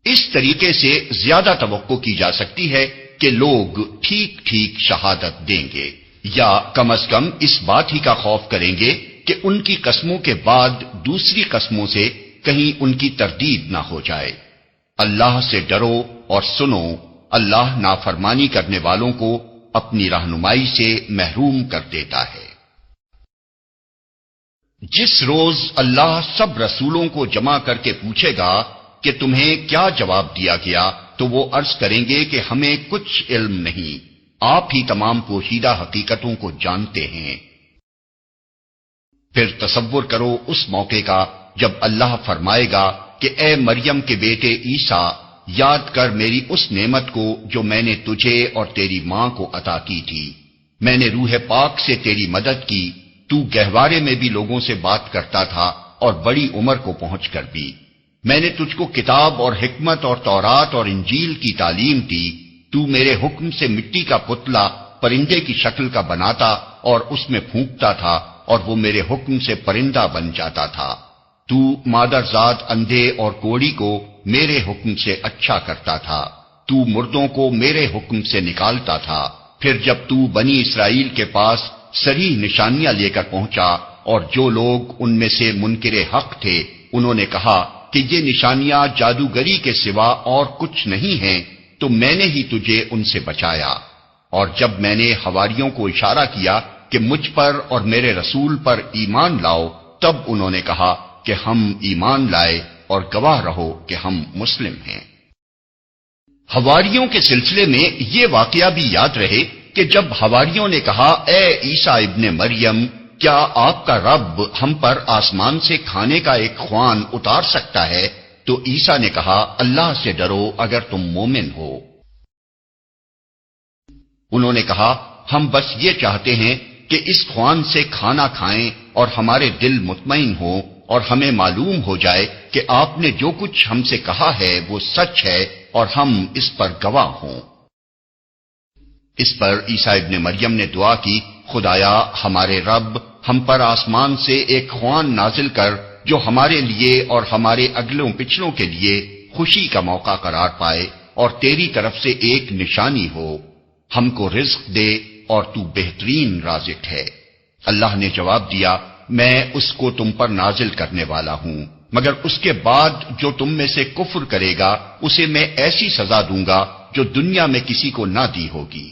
اس طریقے سے زیادہ توقع کی جا سکتی ہے کہ لوگ ٹھیک ٹھیک شہادت دیں گے، یا کم از کم اس بات ہی کا خوف کریں گے کہ ان کی قسموں کے بعد دوسری قسموں سے کہیں ان کی تردید نہ ہو جائے۔ اللہ سے ڈرو اور سنو، اللہ نافرمانی کرنے والوں کو اپنی رہنمائی سے محروم کر دیتا ہے۔ جس روز اللہ سب رسولوں کو جمع کر کے پوچھے گا کہ تمہیں کیا جواب دیا گیا تو وہ عرض کریں گے کہ ہمیں کچھ علم نہیں، آپ ہی تمام پوشیدہ حقیقتوں کو جانتے ہیں۔ پھر تصور کرو اس موقع کا جب اللہ فرمائے گا کہ اے مریم کے بیٹے عیسیٰ، یاد کر میری اس نعمت کو جو میں نے تجھے اور تیری ماں کو عطا کی تھی۔ میں نے روح پاک سے تیری مدد کی، تو گہوارے میں بھی لوگوں سے بات کرتا تھا اور بڑی عمر کو پہنچ کر بھی۔ میں نے تجھ کو کتاب اور حکمت اور تورات اور انجیل کی تعلیم دی، تو میرے حکم سے مٹی کا پتلا پرندے کی شکل کا بناتا اور اس میں پھونکتا تھا اور وہ میرے حکم سے پرندہ بن جاتا تھا۔ تو مادرزاد اندھے اور کوڑی کو میرے حکم سے اچھا کرتا تھا، تو مردوں کو میرے حکم سے نکالتا تھا۔ پھر جب تو بنی اسرائیل کے پاس صریح نشانیاں لے کر پہنچا اور جو لوگ ان میں سے منکر حق تھے انہوں نے کہا کہ یہ نشانیاں جادوگری کے سوا اور کچھ نہیں ہیں، تو میں نے ہی تجھے ان سے بچایا۔ اور جب میں نے حواریوں کو اشارہ کیا کہ مجھ پر اور میرے رسول پر ایمان لاؤ، تب انہوں نے کہا کہ ہم ایمان لائے اور گواہ رہو کہ ہم مسلم ہیں۔ حواریوں کے سلسلے میں یہ واقعہ بھی یاد رہے کہ جب حواریوں نے کہا اے عیسیٰ ابن مریم، کیا آپ کا رب ہم پر آسمان سے کھانے کا ایک خوان اتار سکتا ہے؟ تو عیسیٰ نے کہا اللہ سے ڈرو اگر تم مومن ہو۔ انہوں نے کہا ہم بس یہ چاہتے ہیں کہ اس خوان سے کھانا کھائیں اور ہمارے دل مطمئن ہوں اور ہمیں معلوم ہو جائے کہ آپ نے جو کچھ ہم سے کہا ہے وہ سچ ہے اور ہم اس پر گواہ ہوں۔ اس پر عیسیٰ ابن مریم نے دعا کی، خدایا ہمارے رب ہم پر آسمان سے ایک خوان نازل کر جو ہمارے لیے اور ہمارے اگلوں پچھلوں کے لیے خوشی کا موقع قرار پائے اور تیری طرف سے ایک نشانی ہو، ہم کو رزق دے اور تو بہترین رازق ہے۔ اللہ نے جواب دیا میں اس کو تم پر نازل کرنے والا ہوں، مگر اس کے بعد جو تم میں سے کفر کرے گا اسے میں ایسی سزا دوں گا جو دنیا میں کسی کو نہ دی ہوگی۔